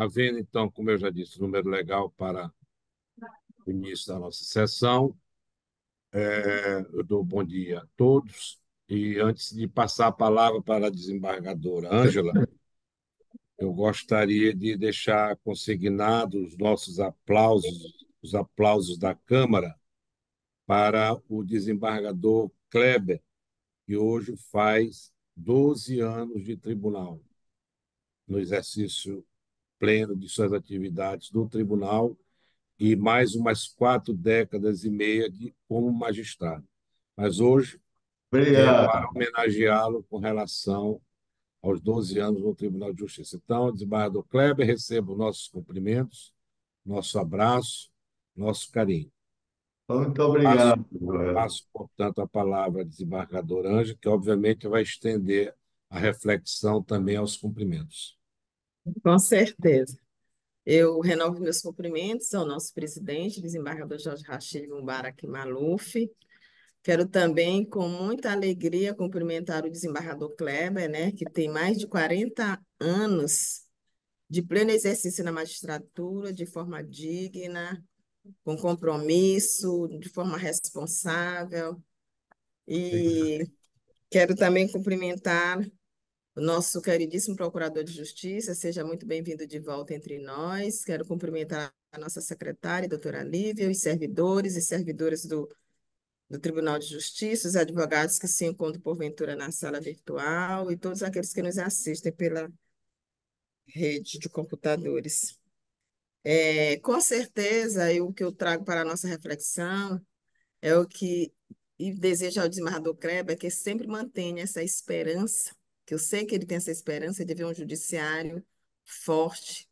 Havendo, então, como eu já disse, número legal para o início da nossa sessão, eu dou bom dia a todos. E antes de passar a palavra para a desembargadora Ângela, eu gostaria de deixar consignados os nossos aplausos, os aplausos da Câmara para o desembargador Kleber, que hoje faz 12 anos de tribunal, no exercício pleno de suas atividades do tribunal e mais umas 4 décadas e meia como magistrado. Mas hoje é para Obrigado. homenageá-lo com relação aos 12 anos no Tribunal de Justiça. Então, desembargador Kleber, receba os nossos cumprimentos, nosso abraço, nosso carinho. Muito Passo, obrigado, Joel. passo, portanto, a palavra à desembargadora Ângela, que obviamente vai estender a reflexão também aos cumprimentos. Com certeza. Eu renovo meus cumprimentos ao nosso presidente, desembargador Jorge Rachid Mubarak Maluf. Quero também, com muita alegria, cumprimentar o desembargador Kleber, né, que tem mais de 40 anos de pleno exercício na magistratura, de forma digna, com compromisso, de forma responsável. E quero também cumprimentar o nosso queridíssimo Procurador de Justiça, seja muito bem-vindo de volta entre nós. Quero cumprimentar a nossa secretária, doutora Lívia, os servidores e servidoras do Tribunal de Justiça, os advogados que se encontram porventura na sala virtual e todos aqueles que nos assistem pela rede de computadores. Com certeza, o que eu trago para a nossa reflexão é o que e desejo ao desembargador Kleber que sempre mantenha essa esperança, que eu sei que ele tem essa esperança de ver um judiciário forte,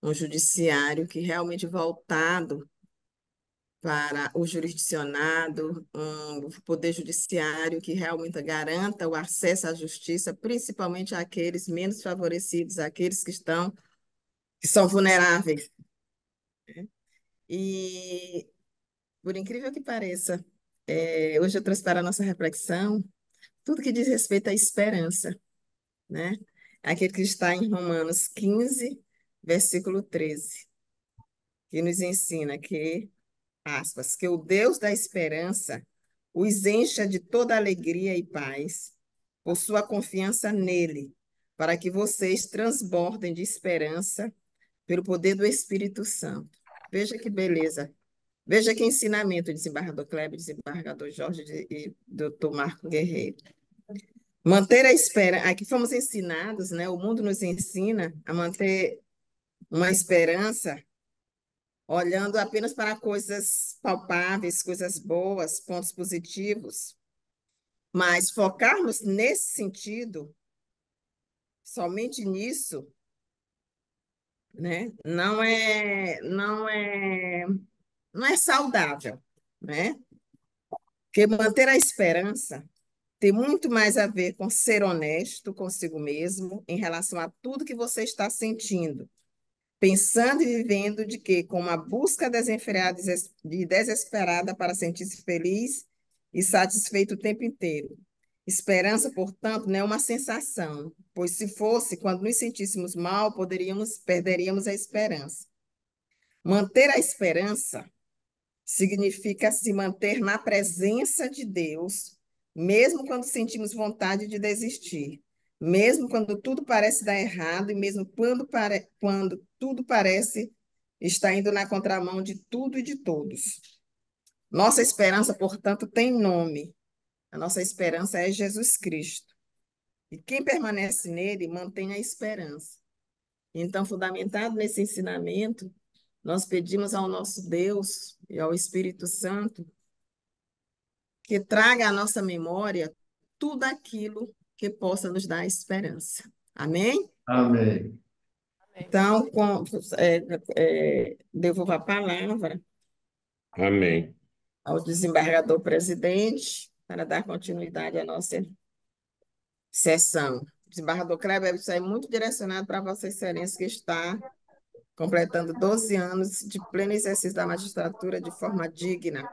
um judiciário que realmente voltado para o jurisdicionado, um poder judiciário que realmente garanta o acesso à justiça, principalmente àqueles menos favorecidos, àqueles que são vulneráveis. E, por incrível que pareça, hoje eu trouxe para a nossa reflexão tudo que diz respeito à esperança, né? Aquele que está em Romanos 15, versículo 13, que nos ensina que, aspas, que o Deus da esperança os encha de toda alegria e paz por sua confiança nele, para que vocês transbordem de esperança pelo poder do Espírito Santo. Veja que beleza. Veja que ensinamento, desembargador Kleber, desembargador Jorge e doutor Marco Guerreiro. Manter a esperança. Aqui fomos ensinados, né? O mundo nos ensina a manter uma esperança olhando apenas para coisas palpáveis, coisas boas, pontos positivos. Mas focarmos nesse sentido, somente nisso, né? Não é saudável, né? Porque manter a esperança tem muito mais a ver com ser honesto consigo mesmo em relação a tudo que você está sentindo, pensando e vivendo de que com uma busca desenfreada e desesperada para sentir-se feliz e satisfeito o tempo inteiro. Esperança, portanto, não é uma sensação, pois se fosse, quando nos sentíssemos mal, perderíamos a esperança. Manter a esperança significa se manter na presença de Deus, mesmo quando sentimos vontade de desistir, mesmo quando tudo parece dar errado e mesmo quando tudo parece estar indo na contramão de tudo e de todos. Nossa esperança, portanto, tem nome. A nossa esperança é Jesus Cristo. E quem permanece nele mantém a esperança. Então, fundamentado nesse ensinamento, nós pedimos ao nosso Deus e ao Espírito Santo que traga à nossa memória tudo aquilo que possa nos dar esperança. Amém? Amém. Então, devolvo a palavra Amém. ao desembargador presidente para dar continuidade à nossa sessão. Desembargador Kleber, isso é muito direcionado para Vossa Excelência, que está completando 12 anos de pleno exercício da magistratura de forma digna,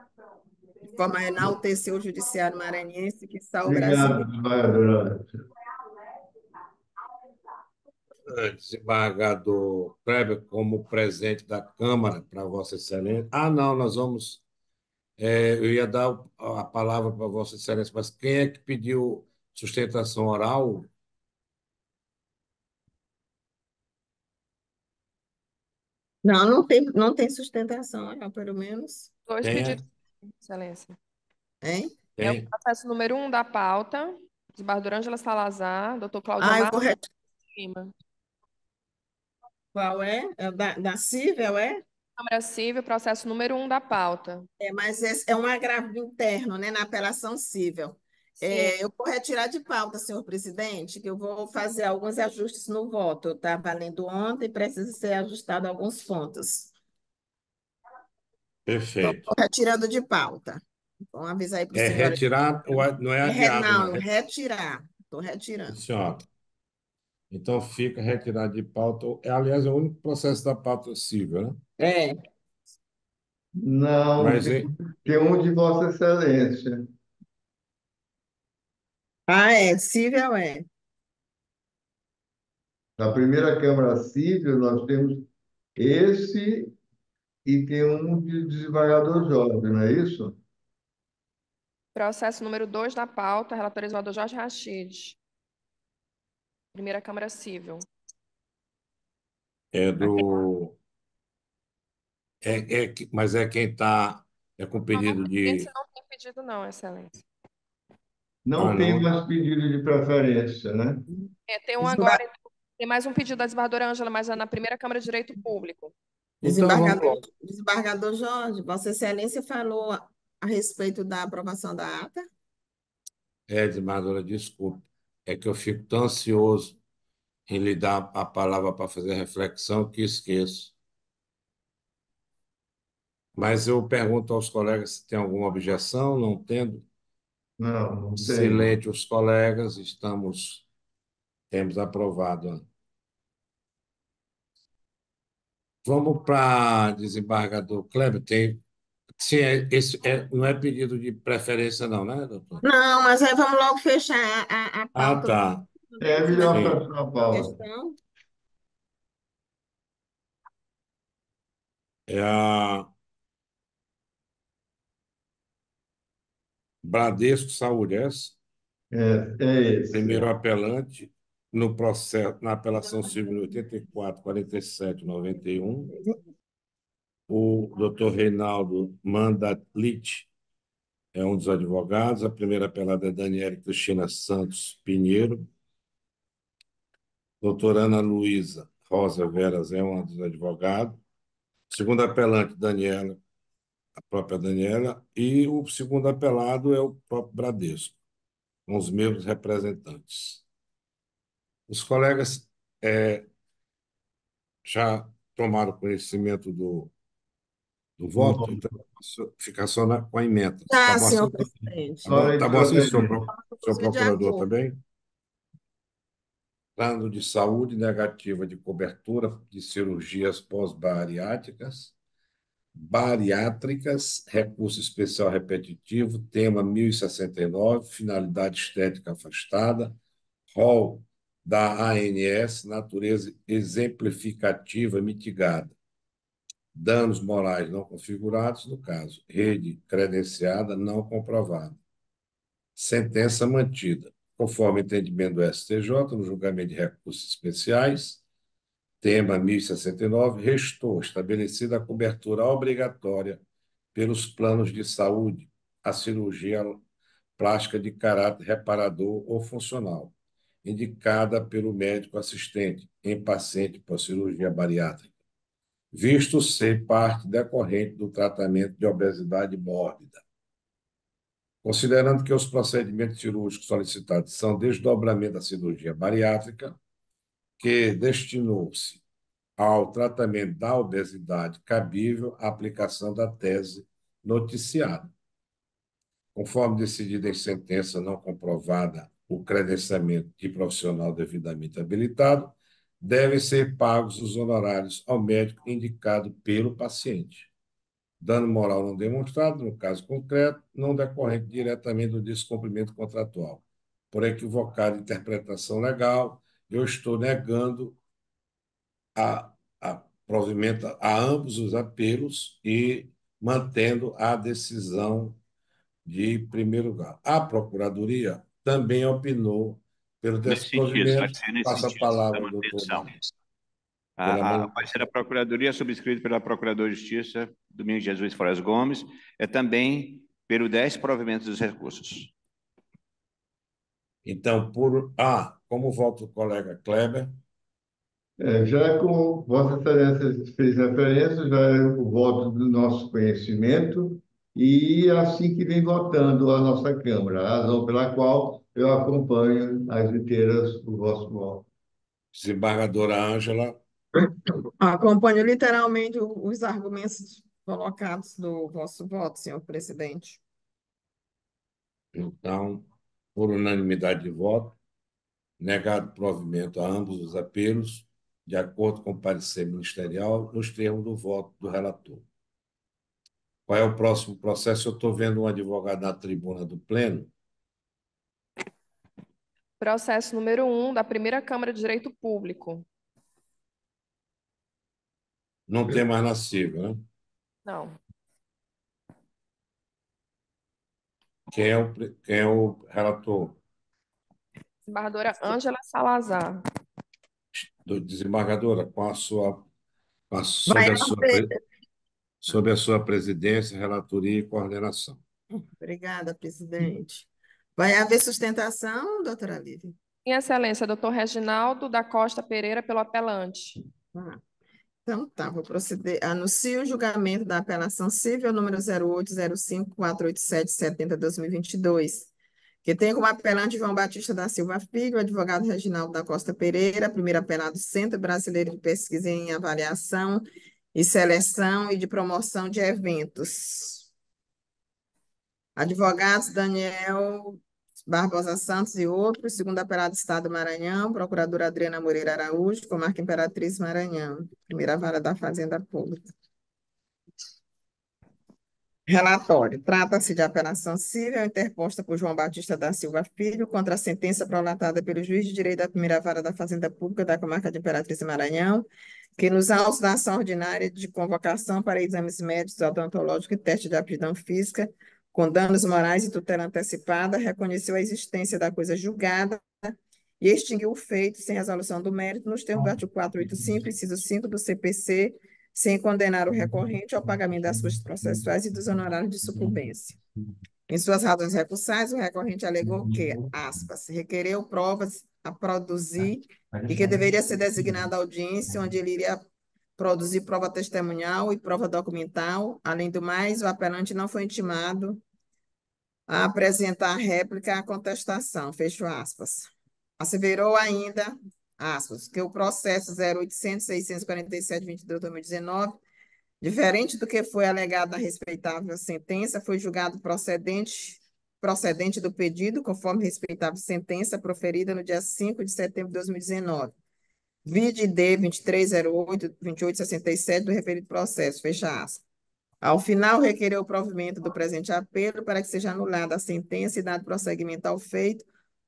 de forma a enaltecer o judiciário maranhense, que está o Brasil. Obrigado, desembargador. Desembargador Kleber, como presidente da Câmara, para Vossa Excelência. Ah, não, nós vamos. Eu ia dar a palavra para Vossa Excelência, mas quem é que pediu sustentação oral? Não, não tem sustentação, não, pelo menos. Dois Quem pedidos, é? Excelência. Hein? É o Quem? processo número 1 da pauta, desembargador Ângela Salazar, doutor Cláudio Ah, eu Amar vou retirar. Lima. Qual é? É da Cível, é? Câmara Civil, processo número 1 da pauta. Mas esse é um agravo interno, né, na apelação cível. Sim, Eu vou retirar de pauta, senhor presidente, que eu vou fazer alguns ajustes no voto. Eu estava lendo ontem, precisa ser ajustado alguns pontos. Então, Perfeito. estou retirando de pauta. Vamos avisar aí para o É senhor. retirar, não é adiado, não. Não, retirar. Estou Sim, retirando. senhora. Então fica retirado de pauta. Aliás, é o único processo da pauta civil, né? É. Não, Mas tem, tem um de Vossa Excelência. Ah, é. Cível é. Na primeira Câmara Civil, nós temos esse e tem um de desembargador Jorge, não é isso? processo número 2 da pauta, relator exumador Jorge Rachid. Primeira Câmara Civil. é Aqui. do. Mas é quem está. É com pedido Esse de. não tem pedido, não, Excelência. Ah, Não tem não. mais pedido de preferência, né? Tem um agora, Desembar- tem mais um pedido da desembargadora Ângela, mas é na primeira Câmara de Direito Público. Então vamos Desembargador, logo. desembargador Jorge, Vossa Excelência falou a respeito da aprovação da ata? Desembargadora, desculpe. É que eu fico tão ansioso em lhe dar a palavra para fazer reflexão que esqueço. Mas eu pergunto aos colegas se tem alguma objeção, não tendo. Não, não tem. Silêncio, os colegas, temos aprovado. Vamos para desembargador Kleber. Sim, não é pedido de preferência, não, né, doutor? Não, mas aí vamos logo fechar a Ah, pauta do tá. É dentro melhor dessa Sim. fechar a pauta. questão. É a Bradesco Saúde, é essa? É esse. Primeiro apelante no processo, na apelação civil 84, 47, 91. O doutor Reinaldo Mandatlit é um dos advogados. A primeira apelada é Daniela Cristina Santos Pinheiro. Doutora Ana Luísa Rosa Veras é uma dos advogados. Segundo apelante, Daniela, a própria Daniela. E o segundo apelado é o próprio Bradesco, com os meus representantes. Os colegas já tomaram conhecimento do Do voto, voto. então fica só com a emenda. Tá Tá, bom assim? senhor Tá presidente. bom, Olha tá aí, bom assim, senhor, Denis. senhor Inclusive de procurador, acordo. também? Plano de saúde negativa de cobertura de cirurgias bariátricas, recurso especial repetitivo, tema 1069, finalidade estética afastada, rol da ANS, natureza exemplificativa mitigada, danos morais não configurados, no caso, rede credenciada não comprovada, sentença mantida, conforme entendimento do STJ, no julgamento de recursos especiais, tema 1069, restou estabelecida a cobertura obrigatória pelos planos de saúde à cirurgia plástica de caráter reparador ou funcional, indicada pelo médico assistente em paciente por cirurgia bariátrica, visto ser parte decorrente do tratamento de obesidade mórbida. Considerando que os procedimentos cirúrgicos solicitados são desdobramento da cirurgia bariátrica, que destinou-se ao tratamento da obesidade cabível a aplicação da tese noticiada. Conforme decidido em sentença não comprovada o credenciamento de profissional devidamente habilitado, devem ser pagos os honorários ao médico indicado pelo paciente. Dano moral não demonstrado, no caso concreto, não decorrente diretamente do descumprimento contratual. Por equivocada interpretação legal, eu estou negando provimenta a ambos os apelos e mantendo a decisão de primeiro lugar. A Procuradoria também opinou pelo Nesse sentido, desprovimento. pode ser nesse Passa a sentido, essa palavra, doutor manutenção. Daniel. Pelo amor O de parecer da Procuradoria, subscrito pela Procuradora de Justiça, Domingos Jesus Fores Gomes, é também pelo desprovimento dos recursos. Então, como volta o colega Kleber, Já como Vossa Excelência fez referência, já é o voto do nosso conhecimento e é assim que vem votando a nossa Câmara, a razão pela qual eu acompanho as inteiras do vosso voto. desembargadora Ângela, Acompanho literalmente os argumentos colocados do vosso voto, senhor presidente. então, por unanimidade de voto, negado provimento a ambos os apelos, de acordo com o parecer ministerial, nos termos do voto do relator. Qual é o próximo processo? Eu estou vendo um advogado na tribuna do Pleno. Processo número 1 da Primeira Câmara de Direito Público. Não tem mais na sigla, né? Não. Quem é o relator? Desembargadora Ângela Salazar. Desembargadora, Vai sob a sua presidência, relatoria e coordenação. Obrigada, presidente. Vai haver sustentação, doutora Lívia? Minha Excelência, doutor Reginaldo da Costa Pereira, pelo apelante. Ah, então tá, vou proceder. Anuncio o julgamento da apelação civil número 080548770/2022, que tem como apelante João Batista da Silva Filho, advogado Reginaldo da Costa Pereira, primeiro apelado Centro Brasileiro de Pesquisa em Avaliação e Seleção e de Promoção de Eventos. Advogados Daniel Barbosa Santos e outros, segundo apelado do Estado do Maranhão, procuradora Adriana Moreira Araújo, comarca Imperatriz Maranhão, primeira vara da Fazenda Pública. Relatório. Trata-se de apelação civil interposta por João Batista da Silva Filho contra a sentença prolatada pelo juiz de direito da primeira vara da Fazenda Pública da comarca de Imperatriz Maranhão, que nos autos da ação ordinária de convocação para exames médicos, odontológicos e teste de aptidão física, com danos morais e tutela antecipada, reconheceu a existência da coisa julgada e extinguiu o feito sem resolução do mérito nos termos do artigo 485, inciso 5 do CPC, sem condenar o recorrente ao pagamento das custas processuais e dos honorários de sucumbência. Em suas razões recursais, o recorrente alegou que, aspas, requereu provas a produzir e que deveria ser designada audiência onde ele iria produzir prova testemunhal e prova documental. Além do mais, o apelante não foi intimado a apresentar réplica à contestação, fecho aspas. Asseverou ainda, aspas, que o processo 0800-647-22/2019, diferente do que foi alegado na respeitável sentença, foi julgado procedente do pedido, conforme respeitável sentença proferida no dia 5 de setembro de 2019. Vide D 2308-2867 do referido processo, fecha aspas. Ao final, requereu o provimento do presente apelo para que seja anulada a sentença e dado prosseguimento ao feito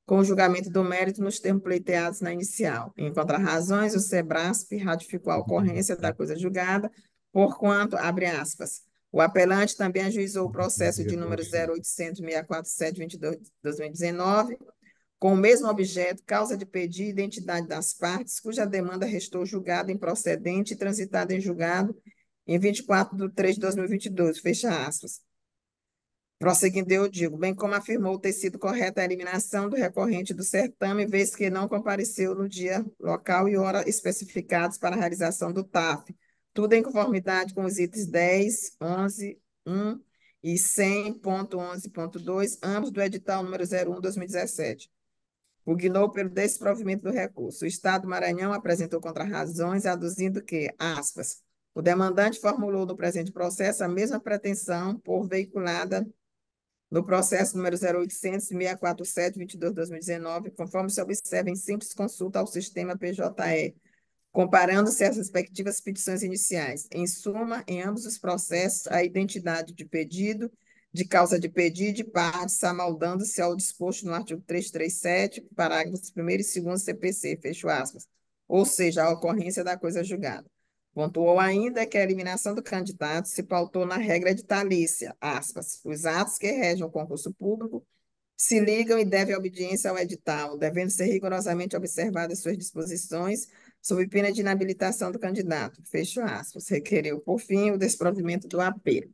com o julgamento do mérito nos termos pleiteados na inicial. Em contrarrazões, o SEBRASP ratificou a ocorrência da coisa julgada, porquanto, abre aspas, o apelante também ajuizou o processo de número 0800-647-22/2019, com o mesmo objeto, causa de pedido e identidade das partes, cuja demanda restou julgada improcedente e transitada em julgado em 24/3/2022, fecha aspas. Prosseguindo, eu digo, bem como afirmou ter sido correta a eliminação do recorrente do certame, vez que não compareceu no dia, local e hora especificados para a realização do TAF, tudo em conformidade com os itens 10, 11, 1 e 100.11.2, ambos do edital número 01/2017. Pugnou pelo desprovimento do recurso. O Estado do Maranhão apresentou contrarrazões, aduzindo que, aspas, o demandante formulou no presente processo a mesma pretensão por veiculada no processo número 0800-647-22/2019, conforme se observa em simples consulta ao sistema PJE, comparando-se às respectivas petições iniciais. Em suma, em ambos os processos, a identidade de pedido, de causa de pedido e de partes, amaldando-se ao disposto no artigo 337, parágrafos 1º e 2º CPC, fecho aspas. ou seja, a ocorrência da coisa julgada. Pontuou ainda que a eliminação do candidato se pautou na regra editalícia, aspas, os atos que regem o concurso público se ligam e devem obediência ao edital, devendo ser rigorosamente observadas suas disposições, sob pena de inabilitação do candidato. Fecho aspas. Requeriu, por fim, o desprovimento do apelo.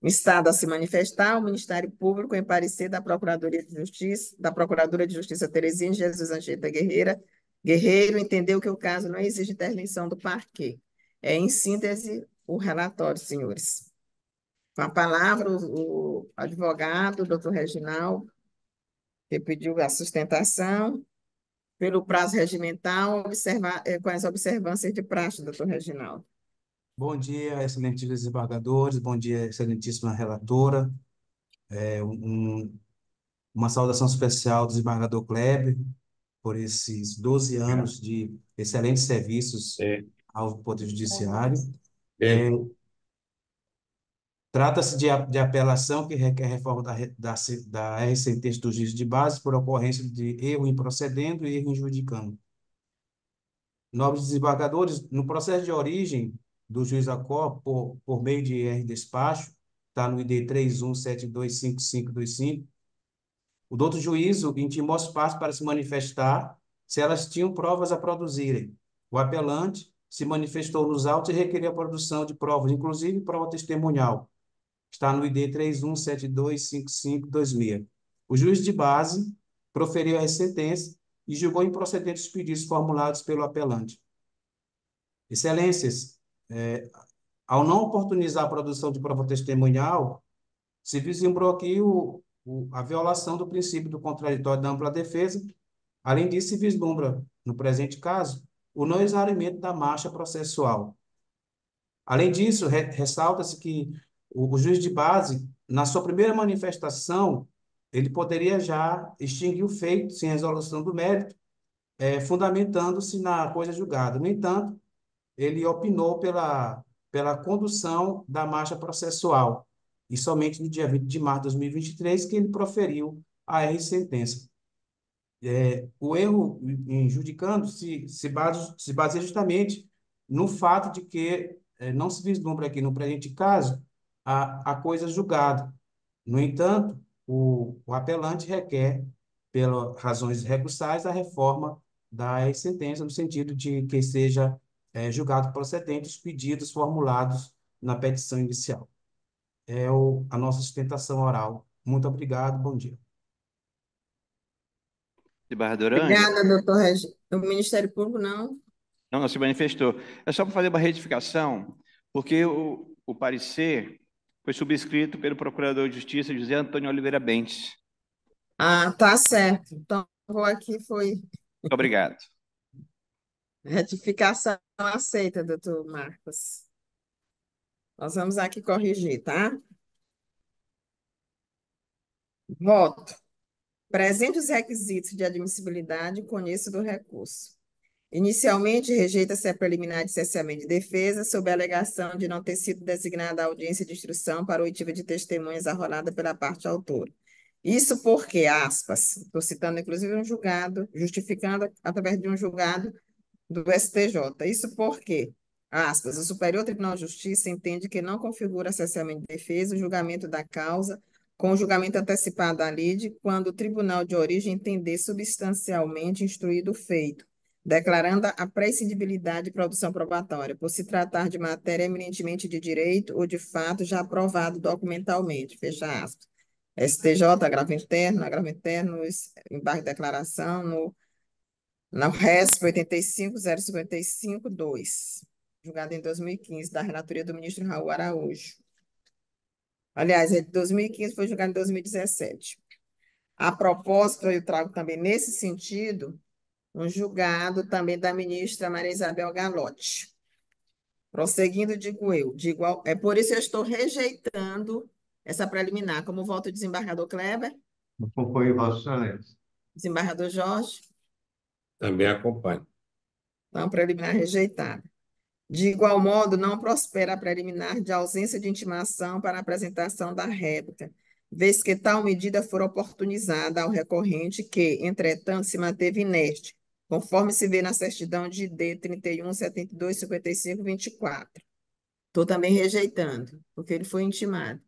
Instado a se manifestar, o Ministério Público, em parecer da Procuradoria de Justiça, da Procuradora de Justiça Terezinha Jesus Anchieta Guerreiro, entendeu que o caso não exige intervenção do parquê. É, em síntese, o relatório, senhores. Com a palavra, o advogado, doutor Reginaldo, que pediu a sustentação, pelo prazo regimental, com as observâncias de praxe, doutor Reginaldo. Bom dia, excelentíssimos desembargadores, bom dia, excelentíssima relatora. Uma saudação especial do desembargador Kleber por esses 12 anos de excelentes serviços ao Poder Judiciário. Trata-se de apelação que requer reforma da R-Sentença do juízo de base por ocorrência de erro improcedendo e erro injudicando. Nobres desembargadores, no processo de origem do juiz Acó, por meio de R-Despacho, está no ID 31725525, o doutor juízo intimou as partes para se manifestar se elas tinham provas a produzirem. O apelante se manifestou nos autos e requeriu a produção de provas, inclusive prova testemunhal. Está no ID 31725526. O juiz de base proferiu a sentença e julgou improcedentes os pedidos formulados pelo apelante. Excelências, ao não oportunizar a produção de prova testemunhal, se vislumbrou aqui a violação do princípio do contraditório da ampla defesa. Além disso, se vislumbra, no presente caso, o não exaurimento da marcha processual. Além disso, ressalta-se que o juiz de base, na sua primeira manifestação, ele poderia já extinguir o feito sem resolução do mérito, fundamentando-se na coisa julgada. No entanto, ele opinou pela condução da marcha processual, e somente no dia 20 de março de 2023 que ele proferiu a R-sentença. O erro em judicando se baseia justamente no fato de que não se vislumbra aqui no presente caso a coisa julgada. No entanto, o apelante requer, pelas razões recursais, a reforma da sentença, no sentido de que seja julgado procedente os pedidos formulados na petição inicial. A nossa sustentação oral. Muito obrigado, bom dia. Desembargadora Ângela? Obrigada, doutor Reginaldo. O Ministério Público, não? Não se manifestou. É só para fazer uma retificação, porque o parecer foi subscrito pelo Procurador de Justiça José Antônio Oliveira Bentes. Ah, tá certo. Então, vou aqui, foi Muito obrigado. retificação aceita, doutor Marcos. Nós vamos aqui corrigir, tá? Voto. Presente os requisitos de admissibilidade, conheço do recurso. Inicialmente, rejeita-se a preliminar de cessamento de defesa sob a alegação de não ter sido designada a audiência de instrução para oitiva de testemunhas arrolada pela parte autora. Isso porque, aspas, estou citando inclusive um julgado, justificando através de um julgado do STJ. Isso porque, aspas, o Superior Tribunal de Justiça entende que não configura cessamento de defesa o julgamento da causa com o julgamento antecipado da lide quando o tribunal de origem entender substancialmente instruído o feito, declarando a prescindibilidade de produção probatória, por se tratar de matéria eminentemente de direito ou de fato já aprovado documentalmente, fecha aspas. STJ, agravo interno, embargo de declaração, no RESP 85.055.2, julgado em 2015, da relatoria do ministro Raul Araújo. Aliás, é de 2015, foi julgado em 2017. A propósito, eu trago também nesse sentido um julgado também da ministra Maria Isabel Galotti. Prosseguindo, é por isso que eu estou rejeitando essa preliminar. Como voto o desembargador Kleber? Acompanho Vossa Excelência. Desembargador Jorge? Também acompanho. Então, preliminar rejeitada. De igual modo, não prospera a preliminar de ausência de intimação para a apresentação da réplica, vez que tal medida for oportunizada ao recorrente que, entretanto, se manteve inerte, conforme se vê na certidão de ID 31, 72, 55, 24. Estou também rejeitando, porque ele foi intimado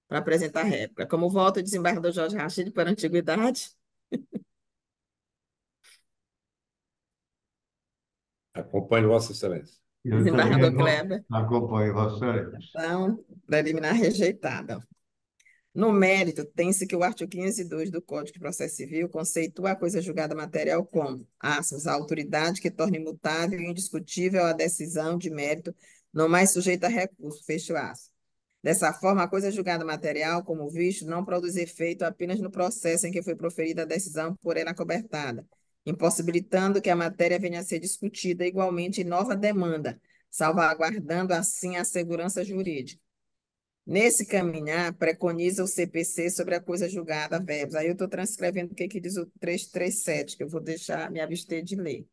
para apresentar réplica. Como voto o desembargador Jorge Rachid para a antiguidade? Acompanhe Vossa Excelência. Eu também Desembargador Kleber. acompanho Vossa Excelência. Então, preliminar rejeitada. No mérito, tem-se que o artigo 502 do Código de Processo Civil conceitua a coisa julgada material como, aspas, a autoridade que torne imutável e indiscutível a decisão de mérito, não mais sujeita a recurso, fecho aspas. Dessa forma, a coisa julgada material, como visto, não produz efeito apenas no processo em que foi proferida a decisão por ela cobertada, impossibilitando que a matéria venha a ser discutida igualmente em nova demanda, salvaguardando assim a segurança jurídica. Nesse caminhar, preconiza o CPC sobre a coisa julgada, verbos. Aí eu estou transcrevendo o que diz o 337, que eu vou deixar me abster de ler.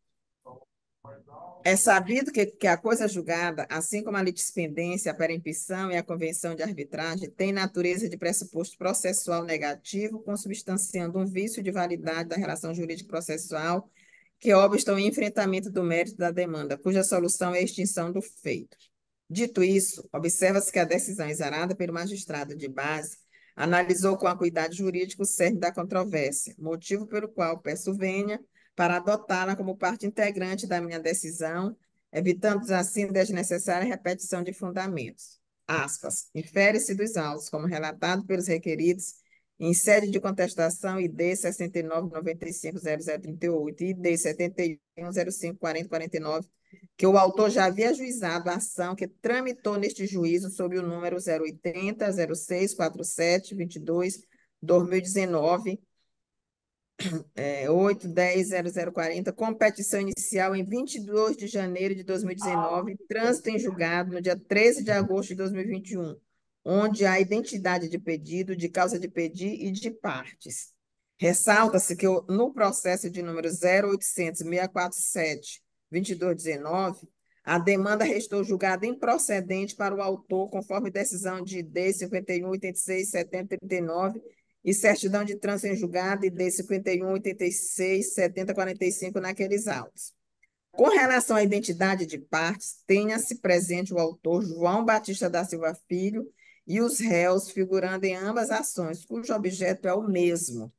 É sabido que a coisa julgada, assim como a litispendência, a perempção e a convenção de arbitragem, tem natureza de pressuposto processual negativo, consubstanciando um vício de validade da relação jurídico-processual que obsta o enfrentamento do mérito da demanda, cuja solução é a extinção do feito. Dito isso, observa-se que a decisão exarada pelo magistrado de base analisou com acuidade jurídica o cerne da controvérsia, motivo pelo qual peço vênia para adotá-la como parte integrante da minha decisão, evitando assim desnecessária repetição de fundamentos. Aspas. Infere-se dos autos, como relatado pelos requeridos, em sede de contestação ID 69950038 e ID 71054049, que o autor já havia ajuizado a ação que tramitou neste juízo sob o número 080 0647 22 2019 8100040, com petição inicial em 22 de janeiro de 2019, trânsito em julgado no dia 13 de agosto de 2021, onde há identidade de pedido, de causa de pedir e de partes. Ressalta-se que no processo de número 0800-647-2219, a demanda restou julgada improcedente para o autor, conforme decisão de ID 5186-7039, e certidão de trânsito em julgado ID 5186-7045 naqueles autos. Com relação à identidade de partes, tenha-se presente o autor João Batista da Silva Filho e os réus figurando em ambas ações, cujo objeto é o mesmo.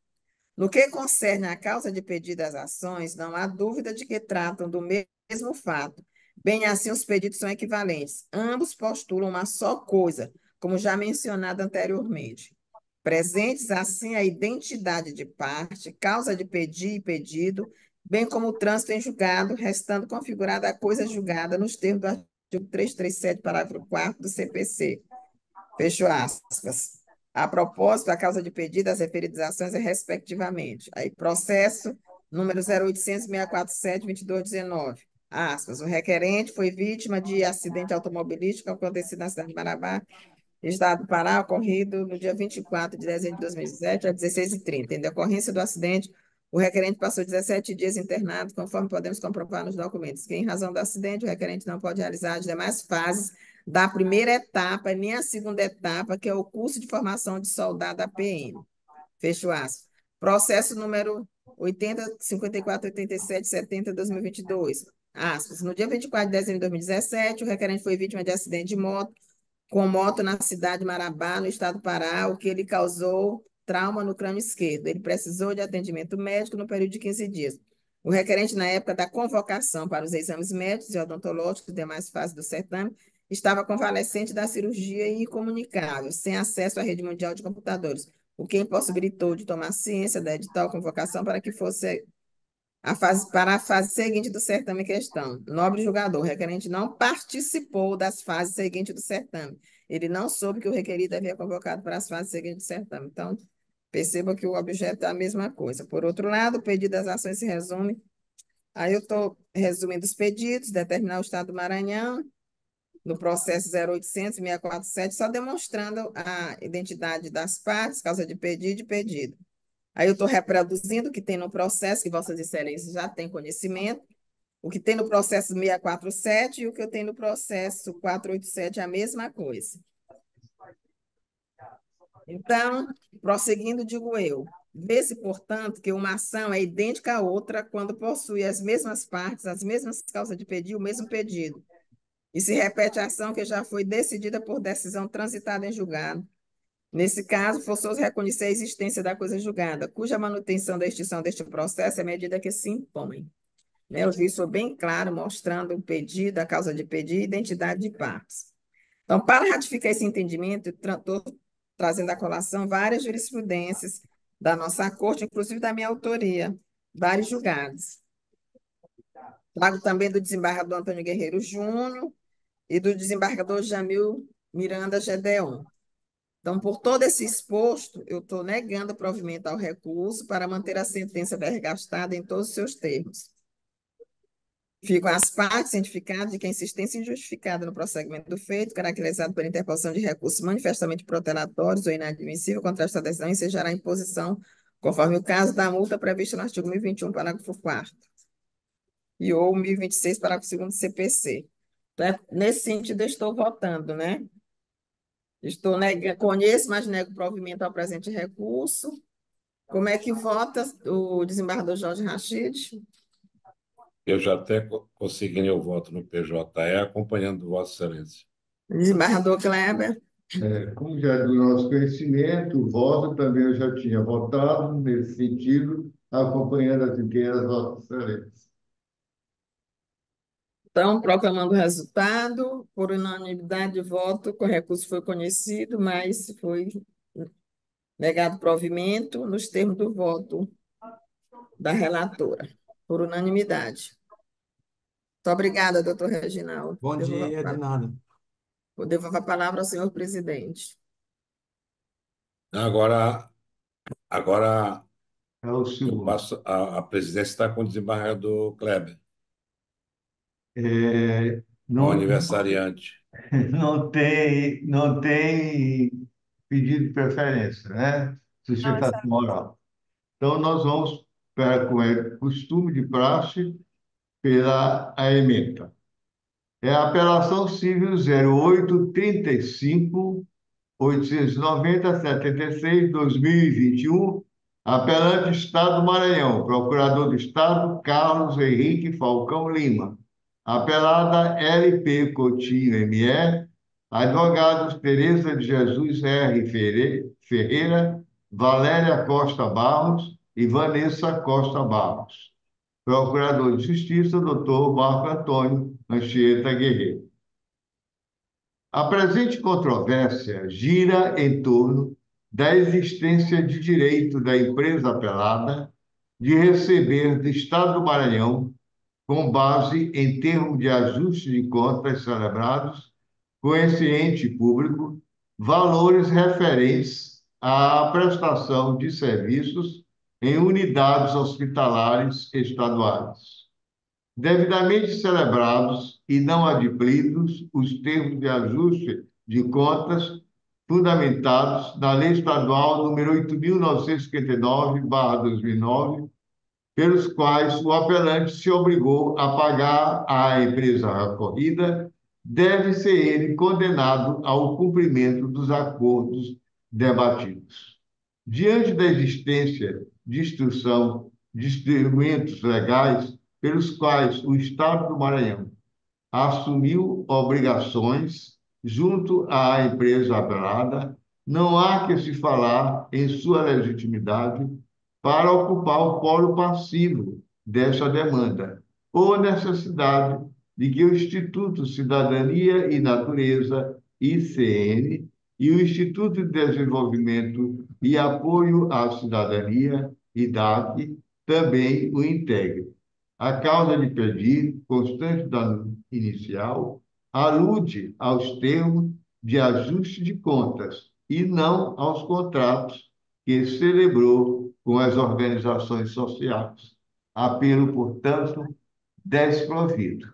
No que concerne à causa de pedido das ações, não há dúvida de que tratam do mesmo fato. Bem assim, os pedidos são equivalentes. Ambos postulam uma só coisa, como já mencionado anteriormente. Presentes, assim, a identidade de parte, causa de pedir e pedido, bem como o trânsito em julgado, restando configurada a coisa julgada nos termos do artigo 337, parágrafo 4º do CPC. Fecho aspas. A propósito, a causa de pedido, as referidas ações é respectivamente. Aí, processo número 0800-647-2219. Aspas. O requerente foi vítima de acidente automobilístico acontecido na cidade de Marabá, Estado do Pará, ocorrido no dia 24 de dezembro de 2017, às 16h30. Em decorrência do acidente, o requerente passou 17 dias internado, conforme podemos comprovar nos documentos, que, em razão do acidente, o requerente não pode realizar as demais fases da primeira etapa, nem a segunda etapa, que é o curso de formação de soldado da PM. Fecho aspas. Processo número 80, 54, 87, 70, 2022. Aspas. No dia 24 de dezembro de 2017, o requerente foi vítima de acidente de moto com moto na cidade de Marabá, no estado do Pará, o que ele causou trauma no crânio esquerdo. Ele precisou de atendimento médico no período de 15 dias. O requerente, na época da convocação para os exames médicos e odontológicos e demais fases do certame, estava convalescente da cirurgia e incomunicável, sem acesso à rede mundial de computadores, o que impossibilitou de tomar ciência da edital convocação para que fosse para a fase seguinte do certame em questão. Nobre julgador, o requerente não participou das fases seguintes do certame. Ele não soube que o requerido havia convocado para as fases seguintes do certame. Então, perceba que o objeto é a mesma coisa. Por outro lado, o pedido das ações se resume. Aí eu estou resumindo os pedidos, determinar o Estado do Maranhão, no processo 0800-647, só demonstrando a identidade das partes, causa de pedido e de pedido. Aí eu estou reproduzindo o que tem no processo, que Vossas Excelências já têm conhecimento, o que tem no processo 647 e o que eu tenho no processo 487 é a mesma coisa. Então, prosseguindo, digo eu, Vê-se, portanto, que uma ação é idêntica à outra quando possui as mesmas partes, as mesmas causas de pedido, o mesmo pedido. E se repete a ação que já foi decidida por decisão transitada em julgado. Nesse caso, forçoso reconhecer a existência da coisa julgada, cuja manutenção da extinção deste processo é a medida que se impõe. Né? O juiz foi bem claro, mostrando o pedido, a causa de pedido e identidade de partes. Então, para ratificar esse entendimento, estou trazendo à colação várias jurisprudências da nossa corte, inclusive da minha autoria, vários julgados. Trago também do desembargador Antônio Guerreiro Júnior e do desembargador Jamil Miranda Gedeon. Então, por todo esse exposto, eu estou negando o provimento ao recurso para manter a sentença desgastada em todos os seus termos. Ficam as partes cientificadas de que a insistência injustificada no prosseguimento do feito, caracterizado pela interposição de recursos manifestamente protelatórios ou inadmissível contra esta decisão, ensejará a imposição, conforme o caso da multa prevista no artigo 1021, parágrafo 4º, e ou 1026, parágrafo 2º do CPC. Então, nesse sentido, eu estou votando, né? Estou negando, conheço, mas nego o provimento ao presente recurso. Como é que vota o desembargador Jorge Rachid? Eu já até consegui o voto no PJE, acompanhando Vossa Excelência. Desembargador Kleber? Como já é do nosso conhecimento, o voto também eu já tinha votado nesse sentido, acompanhando as ideias das Vossas Excelências. Então, proclamando o resultado, por unanimidade de voto, o recurso foi conhecido, mas foi negado provimento nos termos do voto da relatora, por unanimidade. Muito obrigada, doutor Reginaldo. Bom dia, de nada. Vou devolver a palavra ao senhor presidente. Agora É o eu segundo. passo, a presidência está com o desembargador Kleber, É, o não, aniversariante. não tem pedido de preferência, né? Sustentação oral. Então, nós vamos, como é costume de praxe, pela a ementa. É a apelação civil 0835 890 76 2021, apelante Estado do Maranhão, Procurador do Estado Carlos Henrique Falcão Lima, apelada LP Coutinho ME, advogados Tereza de Jesus R. Ferreira, Valéria Costa Barros e Vanessa Costa Barros. Procurador de Justiça, doutor Marco Antônio Anchieta Guerreiro. A presente controvérsia gira em torno da existência de direito da empresa apelada de receber do Estado do Maranhão, com base em termos de ajuste de contas celebrados com esse ente público, valores referentes à prestação de serviços em unidades hospitalares estaduais. Devidamente celebrados e não adimplidos os termos de ajuste de contas fundamentados na Lei Estadual número 8.959/2009, pelos quais o apelante se obrigou a pagar à empresa recorrida, deve ser ele condenado ao cumprimento dos acordos debatidos. Diante da existência de instrução de instrumentos legais pelos quais o Estado do Maranhão assumiu obrigações junto à empresa apelada, não há que se falar em sua legitimidade para ocupar o polo passivo dessa demanda, ou necessidade de que o Instituto Cidadania e Natureza, ICN, e o Instituto de Desenvolvimento e Apoio à Cidadania, IDAC, também o integrem. A causa de pedido, constante da inicial, alude aos termos de ajuste de contas e não aos contratos que celebrou com as organizações sociais. Apelo, portanto, desprovido.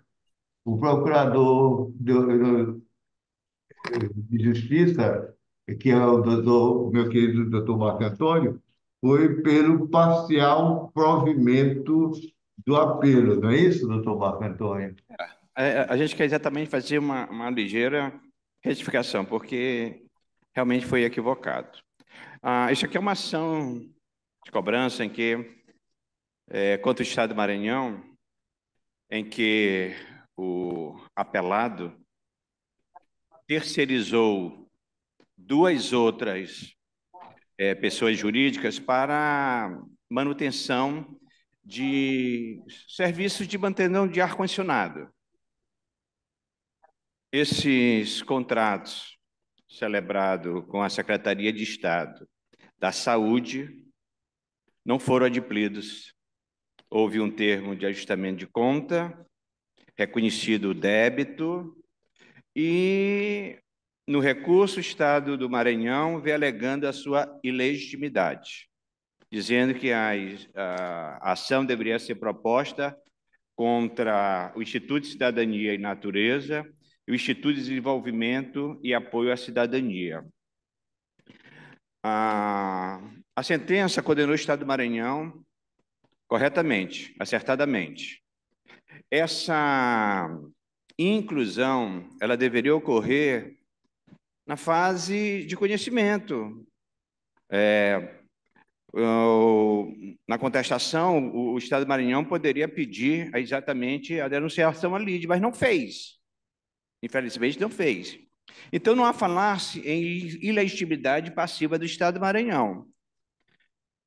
O procurador de Justiça, que é o meu querido doutor Marco Antônio, foi pelo parcial provimento do apelo, não é isso, doutor Marco Antônio? A gente quer exatamente fazer uma ligeira retificação, porque realmente foi equivocado. Isso aqui é uma ação de cobrança em que, contra o Estado do Maranhão, em que o apelado terceirizou duas outras pessoas jurídicas para manutenção de serviços de manutenção de ar-condicionado. Esses contratos celebrados com a Secretaria de Estado da Saúde não foram adimplidos. Houve um termo de ajustamento de conta, reconhecido o débito, e no recurso o Estado do Maranhão veio alegando a sua ilegitimidade, dizendo que a ação deveria ser proposta contra o Instituto de Cidadania e Natureza e o Instituto de Desenvolvimento e Apoio à Cidadania. A sentença condenou o Estado do Maranhão corretamente, acertadamente. Essa inclusão, ela deveria ocorrer na fase de conhecimento. Na contestação, o Estado do Maranhão poderia pedir exatamente a denunciação à lide, mas não fez. Infelizmente, não fez. Então, não há falar-se em ilegitimidade passiva do Estado do Maranhão.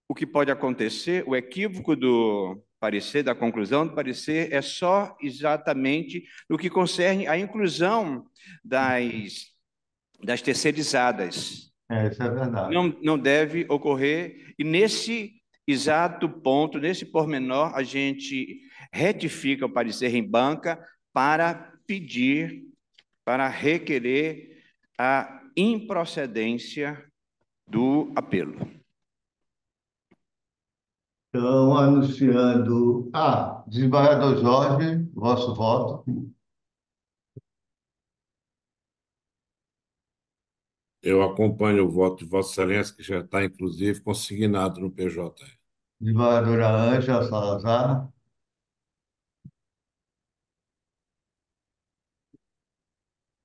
O que pode acontecer, o equívoco do parecer, da conclusão do parecer, é só exatamente no que concerne à inclusão das terceirizadas. Isso é verdade. Não deve ocorrer, e nesse exato ponto, nesse pormenor, a gente retifica o parecer em banca para pedir, para requerer a improcedência do apelo. Então, anunciando. Desembargador Jorge, vosso voto. Eu acompanho o voto de Vossa Excelência, que já está, inclusive, consignado no PJ. Desembargadora Ângela Salazar.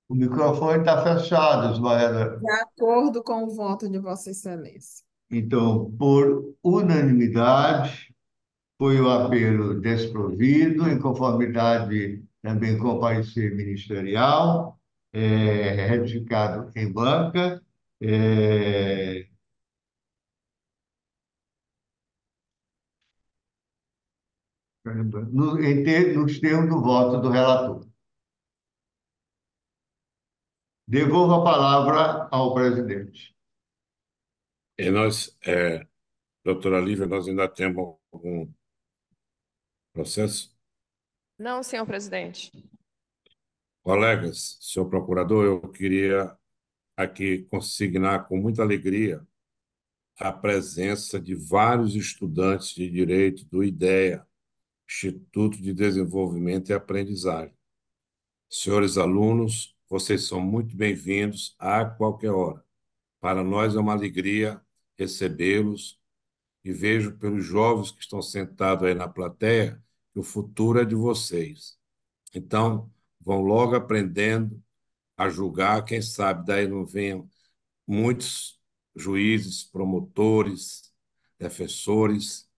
O microfone está fechado, desembargadora. De acordo com o voto de Vossa Excelência. Então, por unanimidade, foi o apelo desprovido, em conformidade também com o parecer ministerial, retificado em banca. Nos termos do voto do relator. Devolvo a palavra ao presidente. E nós, doutora Lívia, nós ainda temos algum processo? Não, senhor presidente. Colegas, senhor procurador, eu queria aqui consignar com muita alegria a presença de vários estudantes de direito do IDEA, Instituto de Desenvolvimento e Aprendizagem. Senhores alunos, vocês são muito bem-vindos a qualquer hora. Para nós é uma alegria recebê-los e vejo pelos jovens que estão sentados aí na plateia que o futuro é de vocês. Então, vão logo aprendendo a julgar, quem sabe daí não venham muitos juízes, promotores, defensores,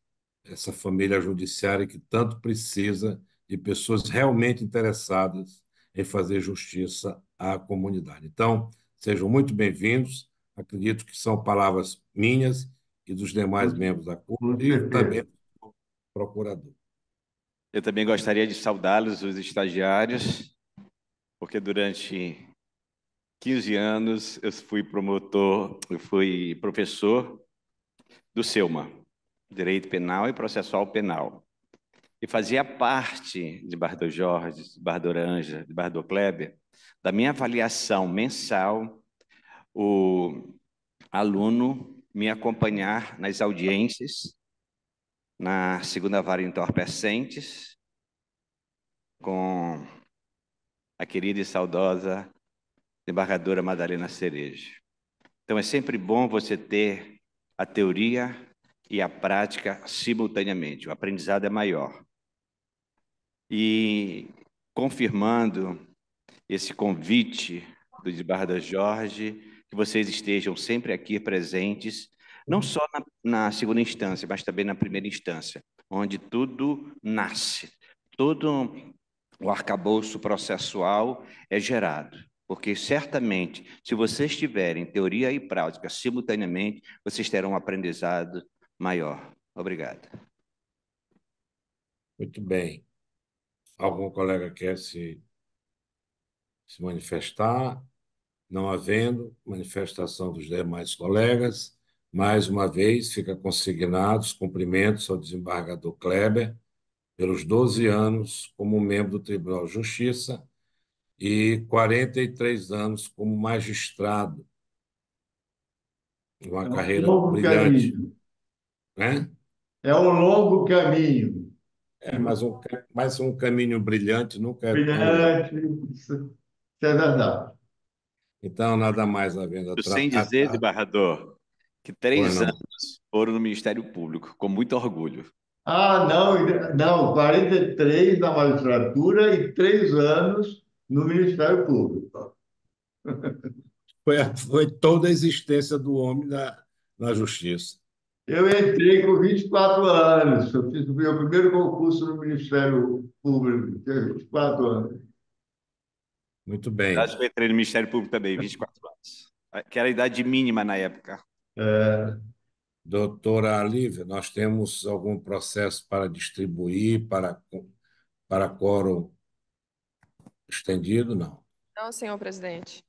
essa família judiciária que tanto precisa de pessoas realmente interessadas em fazer justiça à comunidade. Então, sejam muito bem-vindos. Acredito que são palavras minhas e dos demais membros da Corte e também do procurador. Eu também gostaria de saudá-los, os estagiários, porque durante 15 anos eu fui professor do SEUMA, Direito Penal e Processual Penal. E fazia parte de Desembargador Jorge, de Desembargadora Ângela, de Desembargador Kleber, da minha avaliação mensal, o aluno me acompanhar nas audiências, na segunda vara entorpecentes, com a querida e saudosa desembargadora Madalena Cerejo. Então, é sempre bom você ter a teoria e a prática simultaneamente. O aprendizado é maior. E, confirmando esse convite do desembargador Jorge, que vocês estejam sempre aqui presentes não só na segunda instância, mas também na primeira instância, onde tudo nasce, todo o arcabouço processual é gerado. Porque certamente, se vocês tiverem teoria e prática simultaneamente, vocês terão um aprendizado maior. Obrigado. Muito bem. Algum colega quer se manifestar? Não havendo manifestação dos demais colegas, mais uma vez fica consignados cumprimentos ao desembargador Kleber pelos 12 anos como membro do Tribunal de Justiça e 43 anos como magistrado, uma É um carreira longo brilhante, caminho. né? É um longo caminho. Mas um caminho brilhante nunca é tão longo. Brilhante, isso é verdade. Então, nada mais havendo Sem a dizer, desembargador, que pois 3 não. anos foram no Ministério Público, com muito orgulho. Ah, não, não, 43 na magistratura e 3 anos no Ministério Público. Foi toda a existência do homem na justiça. Eu entrei com 24 anos, eu fiz o meu primeiro concurso no Ministério Público, tinha 24 anos. Muito Acho bem. que eu entrei no Ministério Público também, 24 anos. Que era a idade mínima na época. É, Doutora Lívia, nós temos algum processo para distribuir para quórum estendido? Não. Não, senhor presidente.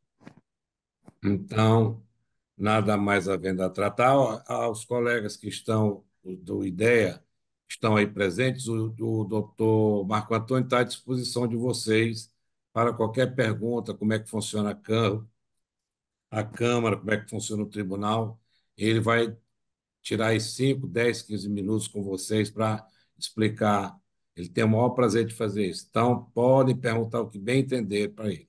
Então, nada mais havendo a tratar. Aos colegas que estão do IDEA, estão aí presentes, o doutor Marco Antônio está à disposição de vocês para qualquer pergunta, como é que funciona a Câmara, como é que funciona o tribunal. Ele vai tirar aí 5, 10, 15 minutos com vocês para explicar. Ele tem o maior prazer de fazer isso. Então, podem perguntar o que bem entender para ele.